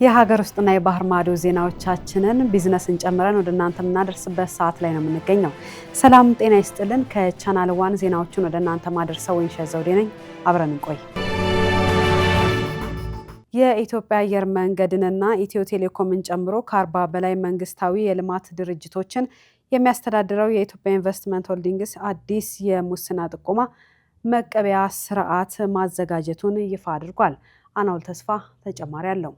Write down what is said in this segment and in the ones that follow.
የሀገር ውስጥና የባህር ማዶ ዜናዎቻችንን ቢዝነስን ጨምረን ወደ እናንተ የምናደርስበት ሰዓት ላይ ነው የምንገኘው። ሰላም ጤና ይስጥልን። ከቻናል ዋን ዜናዎችን ወደ እናንተ ማደርሰው ወይንሸት ዘውዴ ነኝ። አብረን እንቆይ። የኢትዮጵያ አየር መንገድንና ኢትዮ ቴሌኮምን ጨምሮ ከ40 በላይ መንግስታዊ የልማት ድርጅቶችን የሚያስተዳድረው የኢትዮጵያ ኢንቨስትመንት ሆልዲንግስ አዲስ የሙስና ጥቆማ መቀበያ ስርዓት ማዘጋጀቱን ይፋ አድርጓል። አናውል ተስፋ ተጨማሪ አለው።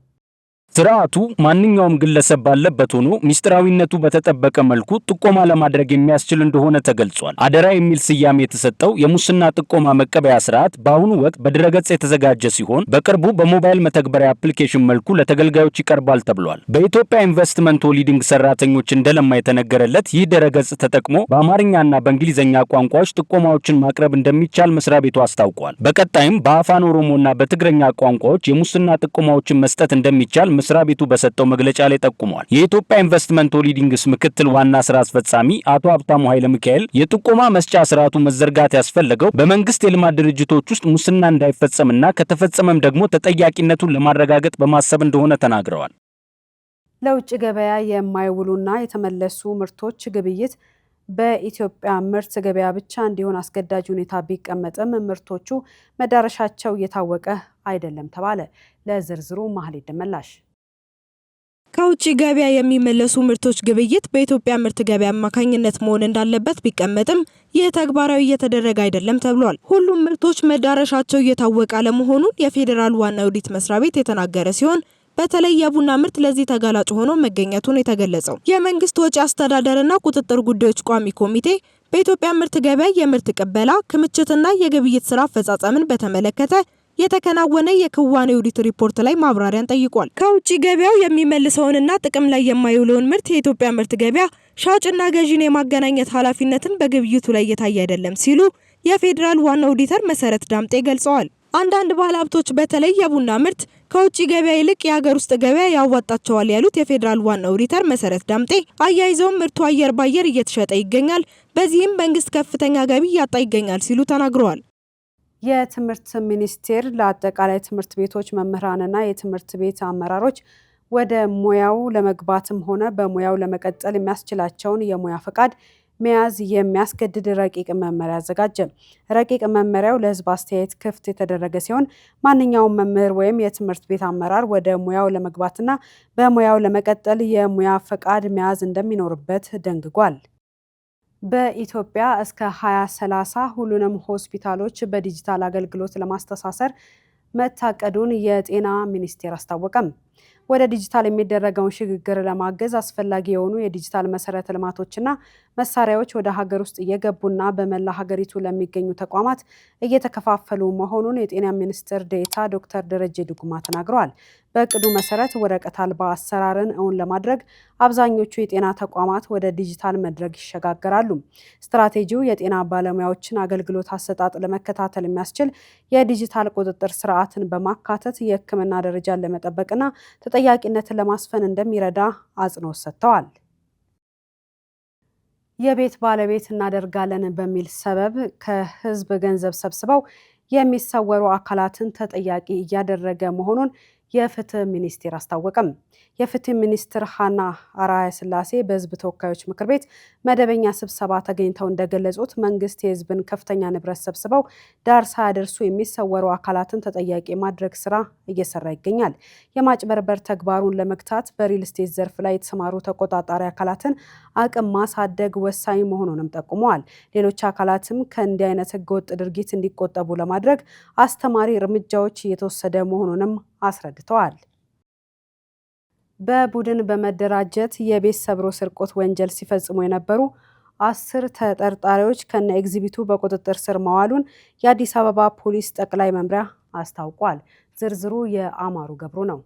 ስርዓቱ ማንኛውም ግለሰብ ባለበት ሆኖ ሚስጥራዊነቱ በተጠበቀ መልኩ ጥቆማ ለማድረግ የሚያስችል እንደሆነ ተገልጿል። አደራ የሚል ስያሜ የተሰጠው የሙስና ጥቆማ መቀበያ ስርዓት በአሁኑ ወቅት በድረገጽ የተዘጋጀ ሲሆን በቅርቡ በሞባይል መተግበሪያ አፕሊኬሽን መልኩ ለተገልጋዮች ይቀርባል ተብሏል። በኢትዮጵያ ኢንቨስትመንት ሆልዲንግ ሰራተኞች እንደለማ የተነገረለት ይህ ድረገጽ ተጠቅሞ በአማርኛና በእንግሊዝኛ ቋንቋዎች ጥቆማዎችን ማቅረብ እንደሚቻል መስሪያ ቤቱ አስታውቋል። በቀጣይም በአፋን ኦሮሞና በትግረኛ ቋንቋዎች የሙስና ጥቆማዎችን መስጠት እንደሚቻል መስሪያ ቤቱ በሰጠው መግለጫ ላይ ጠቁሟል። የኢትዮጵያ ኢንቨስትመንት ሆልዲንግስ ምክትል ዋና ስራ አስፈጻሚ አቶ ሀብታሙ ኃይለ ሚካኤል የጥቆማ መስጫ ስርዓቱ መዘርጋት ያስፈለገው በመንግስት የልማት ድርጅቶች ውስጥ ሙስና እንዳይፈጸምና ከተፈጸመም ደግሞ ተጠያቂነቱን ለማረጋገጥ በማሰብ እንደሆነ ተናግረዋል። ለውጭ ገበያ የማይውሉና የተመለሱ ምርቶች ግብይት በኢትዮጵያ ምርት ገበያ ብቻ እንዲሆን አስገዳጅ ሁኔታ ቢቀመጥም ምርቶቹ መዳረሻቸው እየታወቀ አይደለም ተባለ። ለዝርዝሩ ማህሌት ደመላሽ። ከውጭ ገበያ የሚመለሱ ምርቶች ግብይት በኢትዮጵያ ምርት ገበያ አማካኝነት መሆን እንዳለበት ቢቀመጥም ይህ ተግባራዊ እየተደረገ አይደለም ተብሏል። ሁሉም ምርቶች መዳረሻቸው እየታወቀ አለመሆኑን የፌዴራል ዋና ኦዲት መስሪያ ቤት የተናገረ ሲሆን በተለይ የቡና ምርት ለዚህ ተጋላጭ ሆኖ መገኘቱን የተገለጸው የመንግስት ወጪ አስተዳደርና ቁጥጥር ጉዳዮች ቋሚ ኮሚቴ በኢትዮጵያ ምርት ገበያ የምርት ቅበላ ክምችትና የግብይት ስራ አፈጻጸምን በተመለከተ የተከናወነ የክዋኔ ኦዲት ሪፖርት ላይ ማብራሪያን ጠይቋል። ከውጭ ገበያው የሚመልሰውንና ጥቅም ላይ የማይውለውን ምርት የኢትዮጵያ ምርት ገበያ ሻጭና ገዢን የማገናኘት ኃላፊነትን በግብይቱ ላይ እየታየ አይደለም ሲሉ የፌዴራል ዋና ኦዲተር መሰረት ዳምጤ ገልጸዋል። አንዳንድ ባለሀብቶች በተለይ የቡና ምርት ከውጭ ገበያ ይልቅ የሀገር ውስጥ ገበያ ያዋጣቸዋል ያሉት የፌዴራል ዋና ኦዲተር መሰረት ዳምጤ አያይዘውም ምርቱ አየር ባየር እየተሸጠ ይገኛል፣ በዚህም መንግስት ከፍተኛ ገቢ እያጣ ይገኛል ሲሉ ተናግረዋል። የትምህርት ሚኒስቴር ለአጠቃላይ ትምህርት ቤቶች መምህራንና የትምህርት ቤት አመራሮች ወደ ሙያው ለመግባትም ሆነ በሙያው ለመቀጠል የሚያስችላቸውን የሙያ ፈቃድ መያዝ የሚያስገድድ ረቂቅ መመሪያ አዘጋጀ። ረቂቅ መመሪያው ለሕዝብ አስተያየት ክፍት የተደረገ ሲሆን ማንኛውም መምህር ወይም የትምህርት ቤት አመራር ወደ ሙያው ለመግባትና በሙያው ለመቀጠል የሙያ ፈቃድ መያዝ እንደሚኖርበት ደንግጓል። በኢትዮጵያ እስከ 2030 ሁሉንም ሆስፒታሎች በዲጂታል አገልግሎት ለማስተሳሰር መታቀዱን የጤና ሚኒስቴር አስታወቀም። ወደ ዲጂታል የሚደረገውን ሽግግር ለማገዝ አስፈላጊ የሆኑ የዲጂታል መሰረተ ልማቶችና መሳሪያዎች ወደ ሀገር ውስጥ እየገቡና በመላ ሀገሪቱ ለሚገኙ ተቋማት እየተከፋፈሉ መሆኑን የጤና ሚኒስትር ዴኤታ ዶክተር ደረጀ ዱጉማ ተናግረዋል። በእቅዱ መሰረት ወረቀት አልባ አሰራርን እውን ለማድረግ አብዛኞቹ የጤና ተቋማት ወደ ዲጂታል መድረክ ይሸጋገራሉ። ስትራቴጂው የጤና ባለሙያዎችን አገልግሎት አሰጣጥ ለመከታተል የሚያስችል የዲጂታል ቁጥጥር ስርዓትን በማካተት የሕክምና ደረጃን ለመጠበቅና ተጠያቂነትን ለማስፈን እንደሚረዳ አጽንኦት ሰጥተዋል። የቤት ባለቤት እናደርጋለን በሚል ሰበብ ከህዝብ ገንዘብ ሰብስበው የሚሰወሩ አካላትን ተጠያቂ እያደረገ መሆኑን የፍትህ ሚኒስቴር አስታወቀም። የፍትህ ሚኒስትር ሀና አራያ ስላሴ በህዝብ ተወካዮች ምክር ቤት መደበኛ ስብሰባ ተገኝተው እንደገለጹት መንግስት የህዝብን ከፍተኛ ንብረት ሰብስበው ዳር ሳያደርሱ የሚሰወሩ አካላትን ተጠያቂ ማድረግ ስራ እየሰራ ይገኛል። የማጭበርበር ተግባሩን ለመግታት በሪል ስቴት ዘርፍ ላይ የተሰማሩ ተቆጣጣሪ አካላትን አቅም ማሳደግ ወሳኝ መሆኑንም ጠቁመዋል። ሌሎች አካላትም ከእንዲህ አይነት ህገወጥ ድርጊት እንዲቆጠቡ ለማድረግ አስተማሪ እርምጃዎች እየተወሰደ መሆኑንም አስረድተዋል። በቡድን በመደራጀት የቤት ሰብሮ ስርቆት ወንጀል ሲፈጽሙ የነበሩ 10 ተጠርጣሪዎች ከነ ኤግዚቢቱ በቁጥጥር ስር መዋሉን የአዲስ አበባ ፖሊስ ጠቅላይ መምሪያ አስታውቋል። ዝርዝሩ የአማሩ ገብሩ ነው።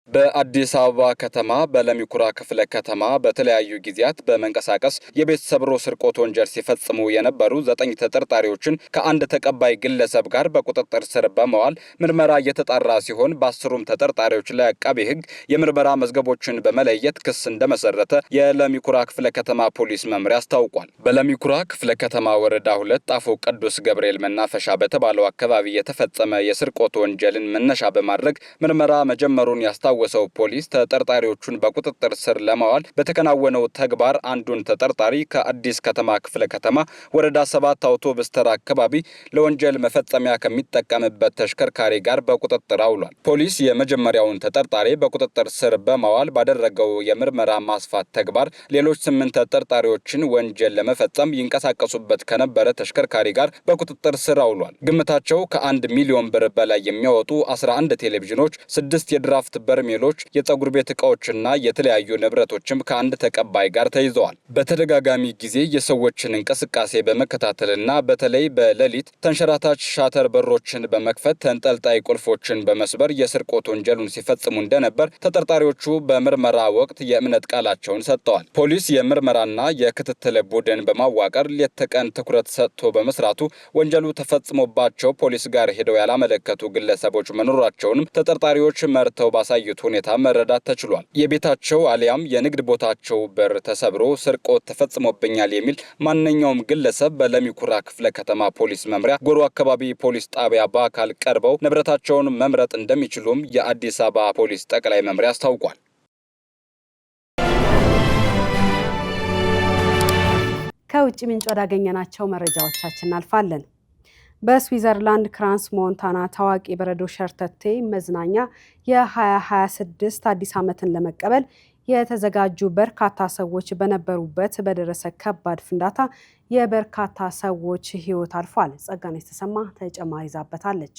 በአዲስ አበባ ከተማ በለሚኩራ ክፍለ ከተማ በተለያዩ ጊዜያት በመንቀሳቀስ የቤት ሰብሮ ስርቆት ወንጀል ሲፈጽሙ የነበሩ 9 ተጠርጣሪዎችን ከአንድ ተቀባይ ግለሰብ ጋር በቁጥጥር ስር በመዋል ምርመራ እየተጣራ ሲሆን በ10ሩም ተጠርጣሪዎች ላይ አቃቤ ሕግ የምርመራ መዝገቦችን በመለየት ክስ እንደመሰረተ የለሚኩራ ክፍለ ከተማ ፖሊስ መምሪያ አስታውቋል። በለሚኩራ ክፍለ ከተማ ወረዳ 2 ጣፎ ቅዱስ ገብርኤል መናፈሻ በተባለው አካባቢ የተፈጸመ የስርቆት ወንጀልን መነሻ በማድረግ ምርመራ መጀመሩን ያስታውቃል። ወሰው ፖሊስ ተጠርጣሪዎቹን በቁጥጥር ስር ለማዋል በተከናወነው ተግባር አንዱን ተጠርጣሪ ከአዲስ ከተማ ክፍለ ከተማ ወረዳ 7 አውቶቡስ ተራ አካባቢ ለወንጀል መፈጸሚያ ከሚጠቀምበት ተሽከርካሪ ጋር በቁጥጥር አውሏል። ፖሊስ የመጀመሪያውን ተጠርጣሪ በቁጥጥር ስር በማዋል ባደረገው የምርመራ ማስፋት ተግባር ሌሎች 8 ተጠርጣሪዎችን ወንጀል ለመፈጸም ይንቀሳቀሱበት ከነበረ ተሽከርካሪ ጋር በቁጥጥር ስር አውሏል። ግምታቸው ከ1 ሚሊዮን ብር በላይ የሚያወጡ 11 ቴሌቪዥኖች፣ 6 የድራፍት በርሜሎች፣ የፀጉር ቤት ዕቃዎችና የተለያዩ ንብረቶችም ከአንድ ተቀባይ ጋር ተይዘዋል። በተደጋጋሚ ጊዜ የሰዎችን እንቅስቃሴ በመከታተልና በተለይ በሌሊት ተንሸራታች ሻተር በሮችን በመክፈት ተንጠልጣይ ቁልፎችን በመስበር የስርቆት ወንጀሉን ሲፈጽሙ እንደነበር ተጠርጣሪዎቹ በምርመራ ወቅት የእምነት ቃላቸውን ሰጥተዋል። ፖሊስ የምርመራና የክትትል ቡድን በማዋቀር ሌት ተቀን ትኩረት ሰጥቶ በመስራቱ ወንጀሉ ተፈጽሞባቸው ፖሊስ ጋር ሄደው ያላመለከቱ ግለሰቦች መኖራቸውንም ተጠርጣሪዎች መርተው ባሳዩት ሁኔታ መረዳት ተችሏል። የቤታቸው አሊያም የንግድ ቦታቸው በር ተሰብሮ ስርቆት ተፈጽሞብኛል የሚል ማንኛውም ግለሰብ በለሚኩራ ክፍለ ከተማ ፖሊስ መምሪያ ጎሮ አካባቢ ፖሊስ ጣቢያ በአካል ቀርበው ንብረታቸውን መምረጥ እንደሚችሉም የአዲስ አበባ ፖሊስ ጠቅላይ መምሪያ አስታውቋል። ከውጭ ምንጭ ወዳገኘናቸው መረጃዎቻችን እናልፋለን። በስዊዘርላንድ ክራንስ ሞንታና ታዋቂ በረዶ ሸርተቴ መዝናኛ የ2026 አዲስ ዓመትን ለመቀበል የተዘጋጁ በርካታ ሰዎች በነበሩበት በደረሰ ከባድ ፍንዳታ የበርካታ ሰዎች ሕይወት አልፏል። ጸጋነሽ ተሰማ ተጨማሪ ይዛበታለች።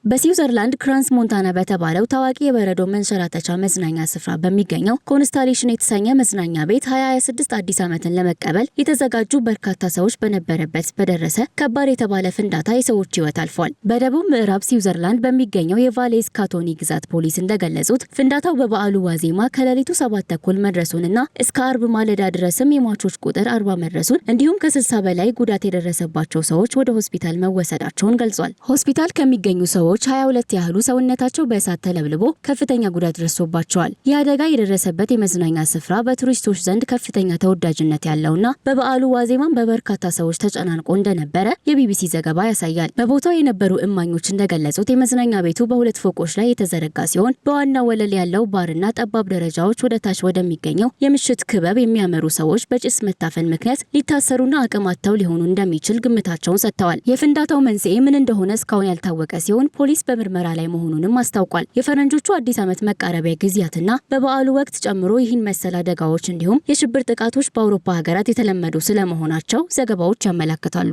በስዊዘርላንድ ክራንስ ሞንታና በተባለው ታዋቂ የበረዶ መንሸራተቻ መዝናኛ ስፍራ በሚገኘው ኮንስታሌሽን የተሰኘ መዝናኛ ቤት 2026 አዲስ ዓመትን ለመቀበል የተዘጋጁ በርካታ ሰዎች በነበረበት በደረሰ ከባድ የተባለ ፍንዳታ የሰዎች ሕይወት አልፏል። በደቡብ ምዕራብ ስዊዘርላንድ በሚገኘው የቫሌስ ካቶኒ ግዛት ፖሊስ እንደገለጹት ፍንዳታው በበዓሉ ዋዜማ ከሌሊቱ 7:30 መድረሱንና እስከ አርብ ማለዳ ድረስም የሟቾች ቁጥር 40 መድረሱን እንዲሁም ከ60 በላይ ጉዳት የደረሰባቸው ሰዎች ወደ ሆስፒታል መወሰዳቸውን ገልጿል። ሆስፒታል ከሚገኙ ሰዎች 22 ያህሉ ሰውነታቸው በእሳት ተለብልቦ ከፍተኛ ጉዳት ደርሶባቸዋል። ይህ አደጋ የደረሰበት የመዝናኛ ስፍራ በቱሪስቶች ዘንድ ከፍተኛ ተወዳጅነት ያለውና በበዓሉ ዋዜማም በበርካታ ሰዎች ተጨናንቆ እንደነበረ የቢቢሲ ዘገባ ያሳያል። በቦታው የነበሩ እማኞች እንደገለጹት የመዝናኛ ቤቱ በሁለት ፎቆች ላይ የተዘረጋ ሲሆን በዋና ወለል ያለው ባርና ጠባብ ደረጃዎች ወደ ታች ወደሚገኘው የምሽት ክበብ የሚያመሩ ሰዎች በጭስ መታፈን ምክንያት ሊታሰሩና አቅም አጥተው ሊሆኑ እንደሚችል ግምታቸውን ሰጥተዋል። የፍንዳታው መንስኤ ምን እንደሆነ እስካሁን ያልታወቀ ሲሆን ፖሊስ በምርመራ ላይ መሆኑንም አስታውቋል። የፈረንጆቹ አዲስ ዓመት መቃረቢያ ጊዜያትና በበዓሉ ወቅት ጨምሮ ይህን መሰል አደጋዎች እንዲሁም የሽብር ጥቃቶች በአውሮፓ ሀገራት የተለመዱ ስለመሆናቸው ዘገባዎች ያመለክታሉ።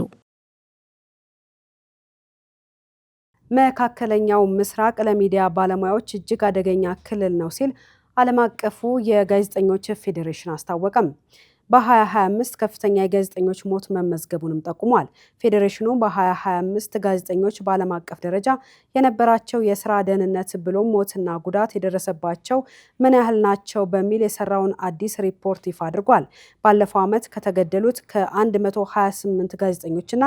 መካከለኛው ምስራቅ ለሚዲያ ባለሙያዎች እጅግ አደገኛ ክልል ነው ሲል ዓለም አቀፉ የጋዜጠኞች ፌዴሬሽን አስታወቀም። በ2025 ከፍተኛ የጋዜጠኞች ሞት መመዝገቡንም ጠቁሟል። ፌዴሬሽኑ በ2025 ጋዜጠኞች በዓለም አቀፍ ደረጃ የነበራቸው የስራ ደህንነት ብሎም ሞትና ጉዳት የደረሰባቸው ምን ያህል ናቸው በሚል የሰራውን አዲስ ሪፖርት ይፋ አድርጓል። ባለፈው ዓመት ከተገደሉት ከ128 ጋዜጠኞችና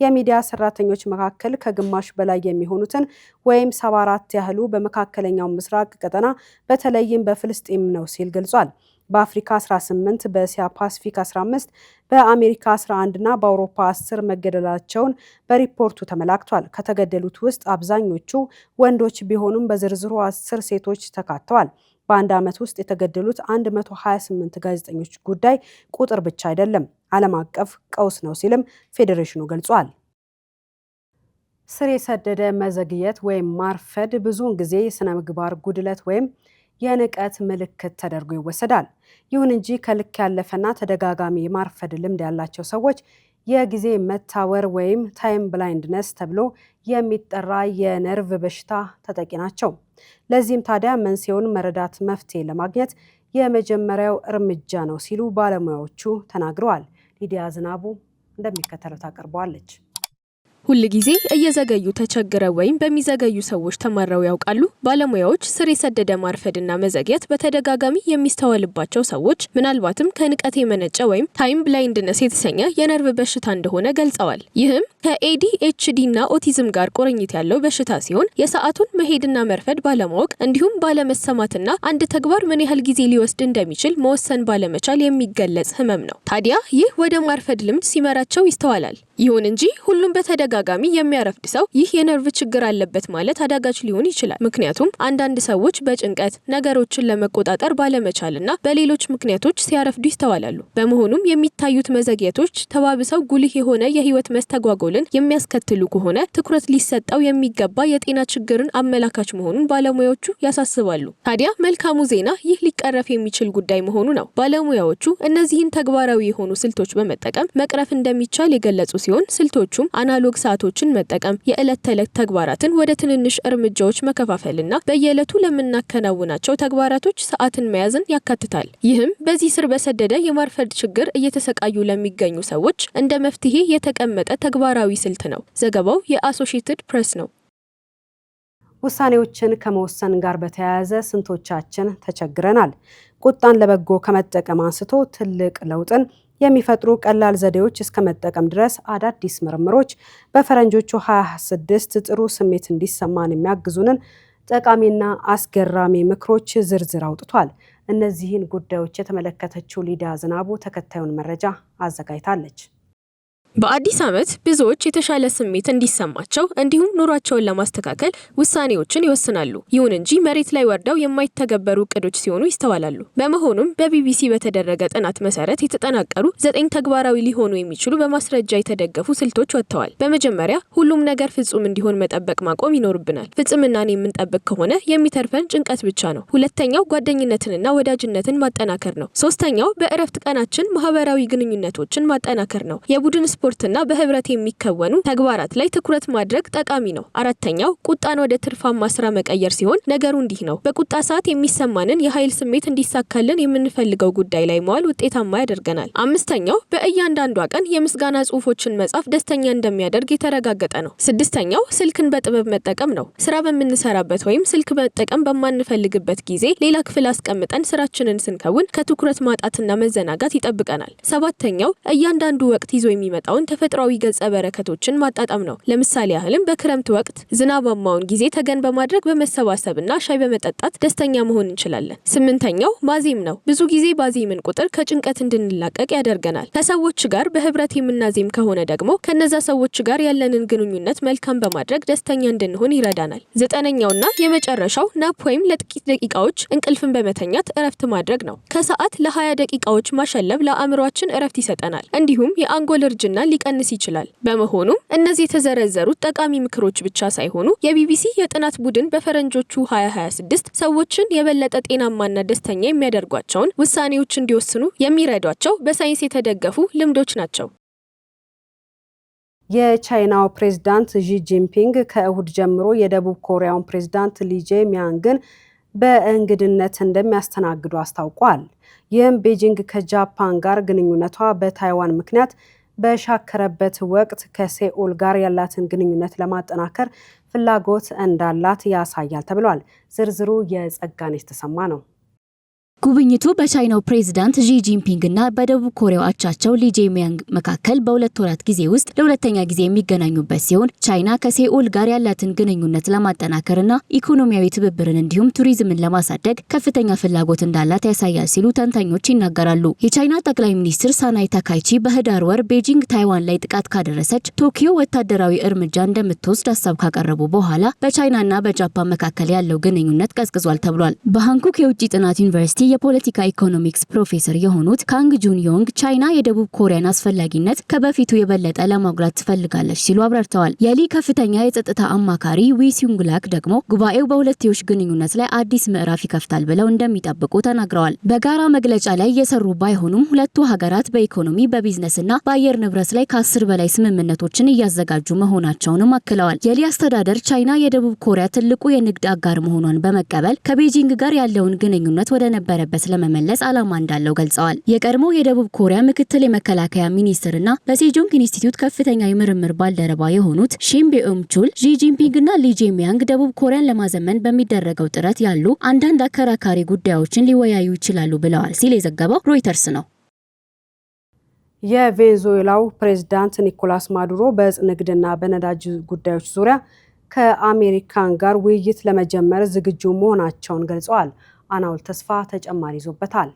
የሚዲያ ሰራተኞች መካከል ከግማሽ በላይ የሚሆኑትን ወይም 74 ያህሉ በመካከለኛው ምስራቅ ቀጠና በተለይም በፍልስጤም ነው ሲል ገልጿል። በአፍሪካ 18፣ በእስያ ፓሲፊክ 15፣ በአሜሪካ 11 እና በአውሮፓ 10 መገደላቸውን በሪፖርቱ ተመላክቷል። ከተገደሉት ውስጥ አብዛኞቹ ወንዶች ቢሆኑም በዝርዝሩ 10 ሴቶች ተካተዋል። በአንድ ዓመት ውስጥ የተገደሉት 128 ጋዜጠኞች ጉዳይ ቁጥር ብቻ አይደለም፣ ዓለም አቀፍ ቀውስ ነው ሲልም ፌዴሬሽኑ ገልጿል። ስር የሰደደ መዘግየት ወይም ማርፈድ ብዙውን ጊዜ የሥነ ምግባር ጉድለት ወይም የንቀት ምልክት ተደርጎ ይወሰዳል። ይሁን እንጂ ከልክ ያለፈና ተደጋጋሚ የማርፈድ ልምድ ያላቸው ሰዎች የጊዜ መታወር ወይም ታይም ብላይንድነስ ተብሎ የሚጠራ የነርቭ በሽታ ተጠቂ ናቸው። ለዚህም ታዲያ መንስኤውን መረዳት መፍትሄ ለማግኘት የመጀመሪያው እርምጃ ነው ሲሉ ባለሙያዎቹ ተናግረዋል። ሊዲያ ዝናቡ እንደሚከተለው ታቀርበዋለች። ሁልጊዜ እየዘገዩ ተቸግረው ወይም በሚዘገዩ ሰዎች ተማረው ያውቃሉ? ባለሙያዎች ስር የሰደደ ማርፈድና መዘግየት በተደጋጋሚ የሚስተዋልባቸው ሰዎች ምናልባትም ከንቀት የመነጨ ወይም ታይም ብላይንድነስ የተሰኘ የነርቭ በሽታ እንደሆነ ገልጸዋል። ይህም ከኤዲኤችዲ እና ኦቲዝም ጋር ቁርኝት ያለው በሽታ ሲሆን የሰዓቱን መሄድና መርፈድ ባለማወቅ እንዲሁም ባለመሰማትና አንድ ተግባር ምን ያህል ጊዜ ሊወስድ እንደሚችል መወሰን ባለመቻል የሚገለጽ ህመም ነው። ታዲያ ይህ ወደ ማርፈድ ልምድ ሲመራቸው ይስተዋላል። ይሁን እንጂ ሁሉም በተደጋጋሚ የሚያረፍድ ሰው ይህ የነርቭ ችግር አለበት ማለት አዳጋች ሊሆን ይችላል። ምክንያቱም አንዳንድ ሰዎች በጭንቀት ነገሮችን ለመቆጣጠር ባለመቻልና በሌሎች ምክንያቶች ሲያረፍዱ ይስተዋላሉ። በመሆኑም የሚታዩት መዘግየቶች ተባብሰው ጉልህ የሆነ የህይወት መስተጓጎልን የሚያስከትሉ ከሆነ ትኩረት ሊሰጠው የሚገባ የጤና ችግርን አመላካች መሆኑን ባለሙያዎቹ ያሳስባሉ። ታዲያ መልካሙ ዜና ይህ ሊቀረፍ የሚችል ጉዳይ መሆኑ ነው። ባለሙያዎቹ እነዚህን ተግባራዊ የሆኑ ስልቶች በመጠቀም መቅረፍ እንደሚቻል የገለጹ ሲሆን ስልቶቹም አናሎግ ሰዓቶችን መጠቀም፣ የዕለት ተዕለት ተግባራትን ወደ ትንንሽ እርምጃዎች መከፋፈልና በየዕለቱ ለምናከናውናቸው ተግባራቶች ሰዓትን መያዝን ያካትታል። ይህም በዚህ ስር በሰደደ የማርፈድ ችግር እየተሰቃዩ ለሚገኙ ሰዎች እንደ መፍትሄ የተቀመጠ ተግባራዊ ስልት ነው። ዘገባው የአሶሺየትድ ፕሬስ ነው። ውሳኔዎችን ከመወሰን ጋር በተያያዘ ስንቶቻችን ተቸግረናል? ቁጣን ለበጎ ከመጠቀም አንስቶ ትልቅ ለውጥን የሚፈጥሩ ቀላል ዘዴዎች እስከ መጠቀም ድረስ አዳዲስ ምርምሮች በፈረንጆቹ 2026 ጥሩ ስሜት እንዲሰማን የሚያግዙንን ጠቃሚና አስገራሚ ምክሮች ዝርዝር አውጥቷል። እነዚህን ጉዳዮች የተመለከተችው ሊዲያ ዝናቡ ተከታዩን መረጃ አዘጋጅታለች። በአዲስ ዓመት ብዙዎች የተሻለ ስሜት እንዲሰማቸው እንዲሁም ኑሯቸውን ለማስተካከል ውሳኔዎችን ይወስናሉ። ይሁን እንጂ መሬት ላይ ወርደው የማይተገበሩ እቅዶች ሲሆኑ ይስተዋላሉ። በመሆኑም በቢቢሲ በተደረገ ጥናት መሰረት የተጠናቀሩ 9 ተግባራዊ ሊሆኑ የሚችሉ በማስረጃ የተደገፉ ስልቶች ወጥተዋል። በመጀመሪያ ሁሉም ነገር ፍጹም እንዲሆን መጠበቅ ማቆም ይኖርብናል። ፍጹምናን የምንጠብቅ ከሆነ የሚተርፈን ጭንቀት ብቻ ነው። ሁለተኛው ጓደኝነትንና ወዳጅነትን ማጠናከር ነው። ሶስተኛው በእረፍት ቀናችን ማህበራዊ ግንኙነቶችን ማጠናከር ነው። የቡድን ስፖርትና በህብረት የሚከወኑ ተግባራት ላይ ትኩረት ማድረግ ጠቃሚ ነው። አራተኛው ቁጣን ወደ ትርፋማ ስራ መቀየር ሲሆን ነገሩ እንዲህ ነው። በቁጣ ሰዓት የሚሰማንን የኃይል ስሜት እንዲሳካልን የምንፈልገው ጉዳይ ላይ መዋል ውጤታማ ያደርገናል። አምስተኛው በእያንዳንዷ ቀን የምስጋና ጽሁፎችን መጻፍ ደስተኛ እንደሚያደርግ የተረጋገጠ ነው። ስድስተኛው ስልክን በጥበብ መጠቀም ነው። ስራ በምንሰራበት ወይም ስልክ መጠቀም በማንፈልግበት ጊዜ ሌላ ክፍል አስቀምጠን ስራችንን ስንከውን ከትኩረት ማጣትና መዘናጋት ይጠብቀናል። ሰባተኛው እያንዳንዱ ወቅት ይዞ የሚመጣውን ተፈጥሯዊ ገጸ በረከቶችን ማጣጣም ነው። ለምሳሌ ያህልም በክረምት ወቅት ዝናባማውን ጊዜ ተገን በማድረግ በመሰባሰብና ሻይ በመጠጣት ደስተኛ መሆን እንችላለን። ስምንተኛው ማዜም ነው። ብዙ ጊዜ ባዜምን ቁጥር ከጭንቀት እንድንላቀቅ ያደርገናል። ከሰዎች ጋር በህብረት የምናዜም ከሆነ ደግሞ ከነዛ ሰዎች ጋር ያለንን ግንኙነት መልካም በማድረግ ደስተኛ እንድንሆን ይረዳናል። ዘጠነኛውና የመጨረሻው ናፕ ወይም ለጥቂት ደቂቃዎች እንቅልፍን በመተኛት እረፍት ማድረግ ነው። ከሰዓት ለ20 ደቂቃዎች ማሸለብ ለአእምሯችን እረፍት ይሰጠናል። እንዲሁም የአንጎል እርጅና ሊቀንስ ይችላል። በመሆኑም እነዚህ የተዘረዘሩት ጠቃሚ ምክሮች ብቻ ሳይሆኑ የቢቢሲ የጥናት ቡድን በፈረንጆቹ 2026 ሰዎችን የበለጠ ጤናማና ደስተኛ የሚያደርጓቸውን ውሳኔዎች እንዲወስኑ የሚረዷቸው በሳይንስ የተደገፉ ልምዶች ናቸው። የቻይናው ፕሬዝዳንት ዢ ጂንፒንግ ከእሁድ ጀምሮ የደቡብ ኮሪያውን ፕሬዝዳንት ሊ ጄሚያንግን በእንግድነት እንደሚያስተናግዱ አስታውቋል። ይህም ቤጂንግ ከጃፓን ጋር ግንኙነቷ በታይዋን ምክንያት በሻከረበት ወቅት ከሴኡል ጋር ያላትን ግንኙነት ለማጠናከር ፍላጎት እንዳላት ያሳያል ተብሏል። ዝርዝሩ የጸጋነሽ ተሰማ ነው። ጉብኝቱ በቻይናው ፕሬዝዳንት ዢ ጂንፒንግ እና በደቡብ ኮሪያው አቻቸው ሊ ጄሚያንግ መካከል በሁለት ወራት ጊዜ ውስጥ ለሁለተኛ ጊዜ የሚገናኙበት ሲሆን ቻይና ከሴኡል ጋር ያላትን ግንኙነት ለማጠናከርና ኢኮኖሚያዊ ትብብርን እንዲሁም ቱሪዝምን ለማሳደግ ከፍተኛ ፍላጎት እንዳላት ያሳያል ሲሉ ተንታኞች ይናገራሉ። የቻይና ጠቅላይ ሚኒስትር ሳናይ ታካይቺ በህዳር ወር ቤጂንግ ታይዋን ላይ ጥቃት ካደረሰች ቶኪዮ ወታደራዊ እርምጃ እንደምትወስድ ሀሳብ ካቀረቡ በኋላ በቻይናና በጃፓን መካከል ያለው ግንኙነት ቀዝቅዟል ተብሏል። በሃንኮክ የውጭ ጥናት ዩኒቨርሲቲ የፖለቲካ ኢኮኖሚክስ ፕሮፌሰር የሆኑት ካንግ ጁን ዮንግ ቻይና የደቡብ ኮሪያን አስፈላጊነት ከበፊቱ የበለጠ ለማጉላት ትፈልጋለች ሲሉ አብራርተዋል። የሊ ከፍተኛ የጸጥታ አማካሪ ዊ ሲንግላክ ደግሞ ጉባኤው በሁለትዮሽ ግንኙነት ላይ አዲስ ምዕራፍ ይከፍታል ብለው እንደሚጠብቁ ተናግረዋል። በጋራ መግለጫ ላይ እየሰሩ ባይሆኑም ሁለቱ ሀገራት በኢኮኖሚ በቢዝነስና በአየር ንብረት ላይ ከ10 በላይ ስምምነቶችን እያዘጋጁ መሆናቸውንም አክለዋል። የሊ አስተዳደር ቻይና የደቡብ ኮሪያ ትልቁ የንግድ አጋር መሆኗን በመቀበል ከቤጂንግ ጋር ያለውን ግንኙነት ወደ ነበረ ነበረበት ለመመለስ ዓላማ እንዳለው ገልጸዋል። የቀድሞው የደቡብ ኮሪያ ምክትል የመከላከያ ሚኒስትርና በሴጆንግ ኢንስቲትዩት ከፍተኛ የምርምር ባልደረባ የሆኑት ሺን ቤኦምቹል ዢ ጂንፒንግና ሊ ጄሚያንግ ደቡብ ኮሪያን ለማዘመን በሚደረገው ጥረት ያሉ አንዳንድ አከራካሪ ጉዳዮችን ሊወያዩ ይችላሉ ብለዋል ሲል የዘገበው ሮይተርስ ነው። የቬኔዙዌላው ፕሬዝዳንት ኒኮላስ ማዱሮ በዕፅ ንግድና በነዳጅ ጉዳዮች ዙሪያ ከአሜሪካን ጋር ውይይት ለመጀመር ዝግጁ መሆናቸውን ገልጸዋል። አናውል ተስፋ ተጨማሪ ይዞበታል።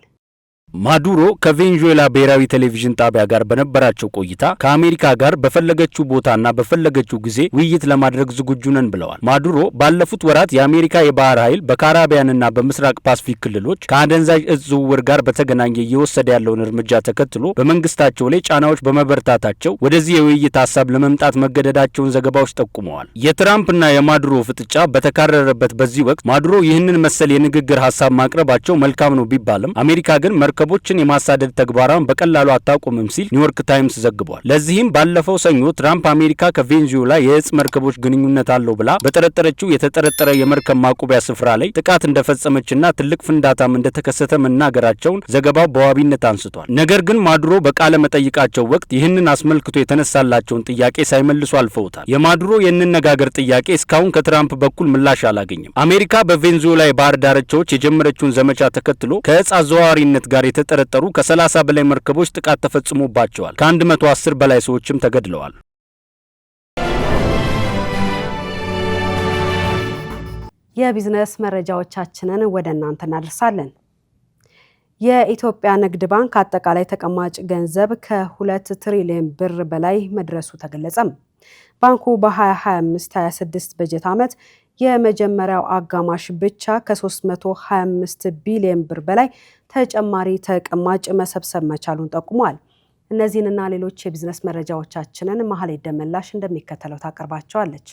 ማዱሮ ከቬኔዙዌላ ብሔራዊ ቴሌቪዥን ጣቢያ ጋር በነበራቸው ቆይታ ከአሜሪካ ጋር በፈለገችው ቦታና በፈለገችው ጊዜ ውይይት ለማድረግ ዝግጁ ነን ብለዋል። ማዱሮ ባለፉት ወራት የአሜሪካ የባህር ኃይል በካሪቢያንና በምስራቅ ፓሲፊክ ክልሎች ከአደንዛዥ እጽ ዝውውር ጋር በተገናኘ እየወሰደ ያለውን እርምጃ ተከትሎ በመንግስታቸው ላይ ጫናዎች በመበርታታቸው ወደዚህ የውይይት ሀሳብ ለመምጣት መገደዳቸውን ዘገባዎች ጠቁመዋል። የትራምፕና የማዱሮ ፍጥጫ በተካረረበት በዚህ ወቅት ማዱሮ ይህንን መሰል የንግግር ሀሳብ ማቅረባቸው መልካም ነው ቢባልም አሜሪካ ግን መርከቦችን የማሳደድ ተግባራን በቀላሉ አታቆምም ሲል ኒውዮርክ ታይምስ ዘግቧል። ለዚህም ባለፈው ሰኞ ትራምፕ አሜሪካ ከቬኔዙዌላ የእጽ መርከቦች ግንኙነት አለው ብላ በጠረጠረችው የተጠረጠረ የመርከብ ማቆቢያ ስፍራ ላይ ጥቃት እንደፈጸመችና ትልቅ ፍንዳታም እንደተከሰተ መናገራቸውን ዘገባው በዋቢነት አንስቷል። ነገር ግን ማዱሮ በቃለ መጠይቃቸው ወቅት ይህንን አስመልክቶ የተነሳላቸውን ጥያቄ ሳይመልሱ አልፈውታል። የማዱሮ የንነጋገር ጥያቄ እስካሁን ከትራምፕ በኩል ምላሽ አላገኘም። አሜሪካ በቬኔዙዌላ የባህር ዳርቻዎች የጀመረችውን ዘመቻ ተከትሎ ከእጽ አዘዋዋሪነት ጋር የተጠረጠሩ ከ30 በላይ መርከቦች ጥቃት ተፈጽሞባቸዋል። ከ110 በላይ ሰዎችም ተገድለዋል። የቢዝነስ መረጃዎቻችንን ወደ እናንተ እናደርሳለን። የኢትዮጵያ ንግድ ባንክ አጠቃላይ ተቀማጭ ገንዘብ ከ2 ትሪሊዮን ብር በላይ መድረሱ ተገለጸም። ባንኩ በ2025/26 በጀት ዓመት የመጀመሪያው አጋማሽ ብቻ ከ325 ቢሊዮን ብር በላይ ተጨማሪ ተቀማጭ መሰብሰብ መቻሉን ጠቁሟል። እነዚህንና ሌሎች የቢዝነስ መረጃዎቻችንን መሀሌት ደመላሽ እንደሚከተለው ታቀርባቸዋለች።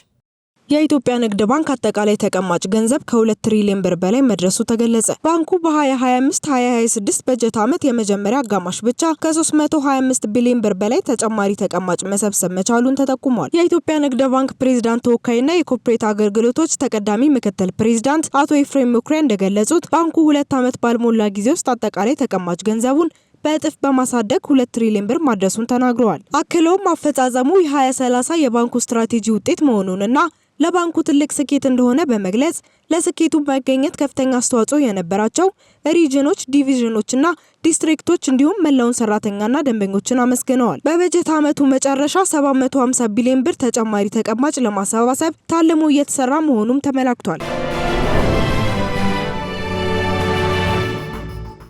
የኢትዮጵያ ንግድ ባንክ አጠቃላይ ተቀማጭ ገንዘብ ከ2 ትሪሊዮን ብር በላይ መድረሱ ተገለጸ። ባንኩ በ2025/26 በጀት ዓመት የመጀመሪያ አጋማሽ ብቻ ከ325 ቢሊዮን ብር በላይ ተጨማሪ ተቀማጭ መሰብሰብ መቻሉን ተጠቁሟል። የኢትዮጵያ ንግድ ባንክ ፕሬዝዳንት ተወካይና የኮርፖሬት አገልግሎቶች ተቀዳሚ ምክትል ፕሬዝዳንት አቶ ኤፍሬም መኩሪያ እንደገለጹት ባንኩ 2 ዓመት ባልሞላ ጊዜ ውስጥ አጠቃላይ ተቀማጭ ገንዘቡን በእጥፍ በማሳደግ 2 ትሪሊዮን ብር ማድረሱን ተናግረዋል። አክለውም አፈጻጸሙ የ2030 የባንኩ ስትራቴጂ ውጤት መሆኑንና ለባንኩ ትልቅ ስኬት እንደሆነ በመግለጽ ለስኬቱ መገኘት ከፍተኛ አስተዋጽኦ የነበራቸው ሪጅኖች፣ ዲቪዥኖችና ዲስትሪክቶች እንዲሁም መላውን ሰራተኛና ደንበኞችን አመስግነዋል። በበጀት ዓመቱ መጨረሻ 750 ቢሊዮን ብር ተጨማሪ ተቀማጭ ለማሰባሰብ ታልሞ እየተሰራ መሆኑም ተመላክቷል።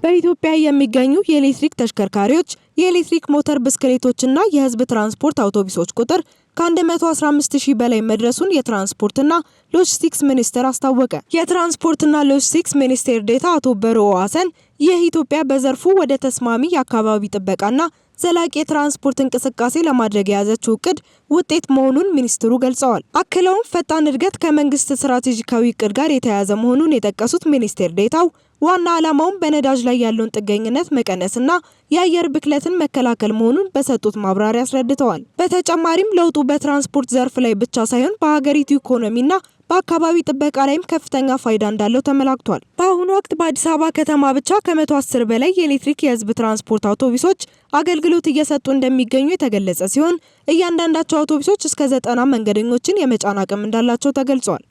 በኢትዮጵያ የሚገኙ የኤሌክትሪክ ተሽከርካሪዎች፣ የኤሌክትሪክ ሞተር ብስክሌቶችና የህዝብ ትራንስፖርት አውቶቡሶች ቁጥር ከ115,000 በላይ መድረሱን የትራንስፖርትና ሎጂስቲክስ ሚኒስቴር አስታወቀ። የትራንስፖርትና ሎጂስቲክስ ሚኒስቴር ዴኤታ አቶ በርኦ ሀሰን ይህ ኢትዮጵያ በዘርፉ ወደ ተስማሚ የአካባቢ ጥበቃና ዘላቂ የትራንስፖርት እንቅስቃሴ ለማድረግ የያዘችው እቅድ ውጤት መሆኑን ሚኒስትሩ ገልጸዋል። አክለውም ፈጣን እድገት ከመንግስት ስትራቴጂካዊ እቅድ ጋር የተያያዘ መሆኑን የጠቀሱት ሚኒስቴር ዴኤታው ዋና ዓላማውም በነዳጅ ላይ ያለውን ጥገኝነት መቀነስና የአየር ብክለትን መከላከል መሆኑን በሰጡት ማብራሪያ አስረድተዋል። በተጨማሪም ለውጡ በትራንስፖርት ዘርፍ ላይ ብቻ ሳይሆን በሀገሪቱ ኢኮኖሚና በአካባቢ ጥበቃ ላይም ከፍተኛ ፋይዳ እንዳለው ተመላክቷል። በአሁኑ ወቅት በአዲስ አበባ ከተማ ብቻ ከ110 በላይ የኤሌክትሪክ የህዝብ ትራንስፖርት አውቶቡሶች አገልግሎት እየሰጡ እንደሚገኙ የተገለጸ ሲሆን እያንዳንዳቸው አውቶቡሶች እስከ 90 መንገደኞችን የመጫን አቅም እንዳላቸው ተገልጿል።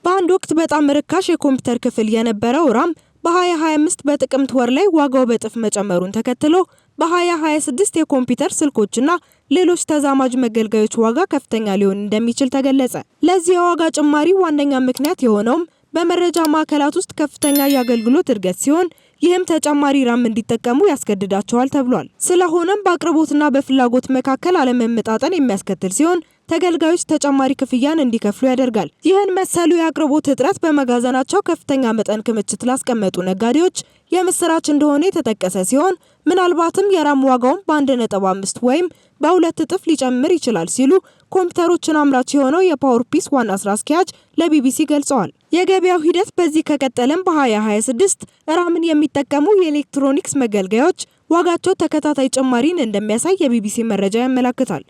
በአንድ ወቅት በጣም ርካሽ የኮምፒውተር ክፍል የነበረው ራም በ2025 በጥቅምት ወር ላይ ዋጋው በጥፍ መጨመሩን ተከትሎ በ2026 የኮምፒውተር ስልኮችና ሌሎች ተዛማጅ መገልገያዎች ዋጋ ከፍተኛ ሊሆን እንደሚችል ተገለጸ። ለዚህ የዋጋ ጭማሪ ዋነኛ ምክንያት የሆነውም በመረጃ ማዕከላት ውስጥ ከፍተኛ የአገልግሎት እድገት ሲሆን ይህም ተጨማሪ ራም እንዲጠቀሙ ያስገድዳቸዋል ተብሏል። ስለሆነም በአቅርቦትና በፍላጎት መካከል አለመመጣጠን የሚያስከትል ሲሆን ተገልጋዮች ተጨማሪ ክፍያን እንዲከፍሉ ያደርጋል። ይህን መሰሉ የአቅርቦት እጥረት በመጋዘናቸው ከፍተኛ መጠን ክምችት ላስቀመጡ ነጋዴዎች የምስራች እንደሆነ የተጠቀሰ ሲሆን ምናልባትም የራም ዋጋውን በ1.5 ወይም በ2 እጥፍ ሊጨምር ይችላል ሲሉ ኮምፒውተሮችን አምራች የሆነው የፓወር ፒስ ዋና ስራ አስኪያጅ ለቢቢሲ ገልጸዋል። የገበያው ሂደት በዚህ ከቀጠለም በ2026 ራምን የሚጠቀሙ የኤሌክትሮኒክስ መገልገያዎች ዋጋቸው ተከታታይ ጭማሪን እንደሚያሳይ የቢቢሲ መረጃ ያመለክታል።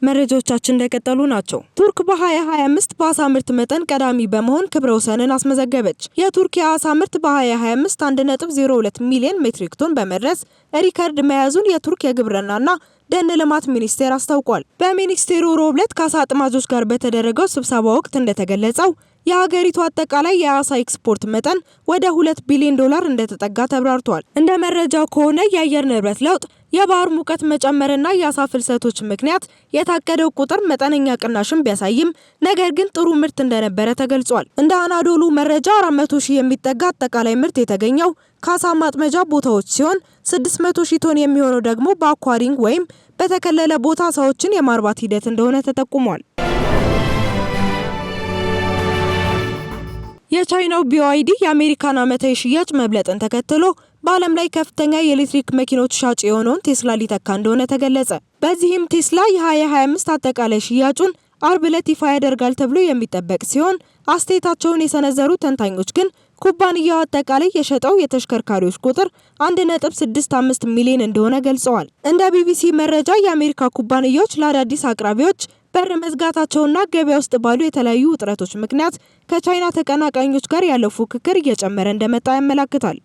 መረጃዎቻችን እንደቀጠሉ ናቸው። ቱርክ በ2025 በአሳ ምርት መጠን ቀዳሚ በመሆን ክብረ ወሰንን አስመዘገበች። የቱርክ የአሳ ምርት በ2025 1.02 ሚሊዮን ሜትሪክ ቶን በመድረስ ሪከርድ መያዙን የቱርክ የግብርናና ደን ልማት ሚኒስቴር አስታውቋል። በሚኒስቴሩ ሮብ ዕለት ከአሳ አጥማጆች ጋር በተደረገው ስብሰባ ወቅት እንደተገለጸው የሀገሪቱ አጠቃላይ የአሳ ኤክስፖርት መጠን ወደ $2 ቢሊዮን እንደተጠጋ ተብራርቷል። እንደ መረጃው ከሆነ የአየር ንብረት ለውጥ፣ የባህር ሙቀት መጨመርና የአሳ ፍልሰቶች ምክንያት የታቀደው ቁጥር መጠነኛ ቅናሽን ቢያሳይም ነገር ግን ጥሩ ምርት እንደነበረ ተገልጿል። እንደ አናዶሉ መረጃ 400,000 የሚጠጋ አጠቃላይ ምርት የተገኘው ከአሳ ማጥመጃ ቦታዎች ሲሆን 600,000 ቶን የሚሆነው ደግሞ በአኳሪንግ ወይም በተከለለ ቦታ አሳዎችን የማርባት ሂደት እንደሆነ ተጠቁሟል። የቻይናው BYD የአሜሪካን ዓመታዊ ሽያጭ መብለጥን ተከትሎ በዓለም ላይ ከፍተኛ የኤሌክትሪክ መኪኖች ሻጭ የሆነውን ቴስላ ሊተካ እንደሆነ ተገለጸ። በዚህም ቴስላ የ2025 አጠቃላይ ሽያጩን አርብ ዕለት ይፋ ያደርጋል ተብሎ የሚጠበቅ ሲሆን አስተያየታቸውን የሰነዘሩ ተንታኞች ግን ኩባንያው አጠቃላይ የሸጠው የተሽከርካሪዎች ቁጥር 1.65 ሚሊዮን እንደሆነ ገልጸዋል። እንደ BBC መረጃ የአሜሪካ ኩባንያዎች ለአዳዲስ አቅራቢዎች በር መዝጋታቸውና ገበያ ውስጥ ባሉ የተለያዩ ውጥረቶች ምክንያት ከቻይና ተቀናቃኞች ጋር ያለው ፉክክር እየጨመረ እንደመጣ ያመለክታል።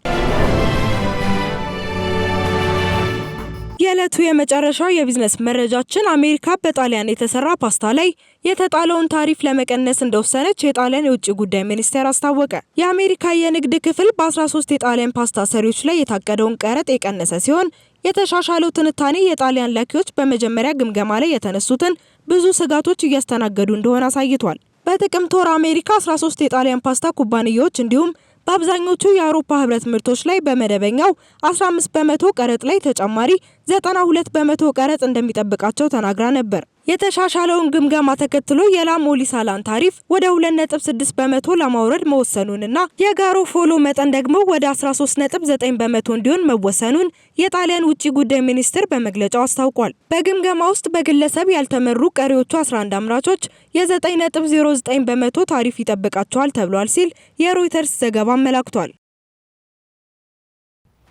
የዕለቱ የመጨረሻው የቢዝነስ መረጃችን አሜሪካ በጣሊያን የተሰራ ፓስታ ላይ የተጣለውን ታሪፍ ለመቀነስ እንደወሰነች የጣሊያን የውጭ ጉዳይ ሚኒስቴር አስታወቀ። የአሜሪካ የንግድ ክፍል በ13 የጣሊያን ፓስታ ሰሪዎች ላይ የታቀደውን ቀረጥ የቀነሰ ሲሆን የተሻሻለው ትንታኔ የጣሊያን ላኪዎች በመጀመሪያ ግምገማ ላይ የተነሱትን ብዙ ስጋቶች እያስተናገዱ እንደሆነ አሳይቷል። በጥቅምት ወር አሜሪካ 13 የጣሊያን ፓስታ ኩባንያዎች እንዲሁም በአብዛኞቹ የአውሮፓ ህብረት ምርቶች ላይ በመደበኛው 15% ቀረጥ ላይ ተጨማሪ 92% ቀረጥ እንደሚጠብቃቸው ተናግራ ነበር። የተሻሻለውን ግምገማ ተከትሎ የላም ኦሊሳላን ታሪፍ ወደ 2.6% ለማውረድ መወሰኑንና የጋሮ ፎሎ መጠን ደግሞ ወደ 13.9% እንዲሆን መወሰኑን የጣሊያን ውጭ ጉዳይ ሚኒስቴር በመግለጫው አስታውቋል። በግምገማ ውስጥ በግለሰብ ያልተመሩ ቀሪዎቹ 11 አምራቾች የ9.09% ታሪፍ ይጠብቃቸዋል ተብሏል ሲል የሮይተርስ ዘገባ አመላክቷል።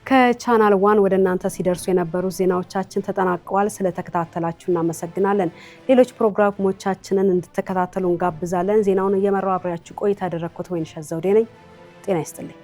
ከቻናል 1 ወደ እናንተ ሲደርሱ የነበሩ ዜናዎቻችን ተጠናቀዋል። ስለተከታተላችሁ እናመሰግናለን። ሌሎች ፕሮግራሞቻችንን እንድትከታተሉ እንጋብዛለን። ዜናውን እየመራው አብሬያችሁ ቆይታ ያደረኩት ወይንሸት ዘውዴ ነኝ። ጤና ይስጥልኝ።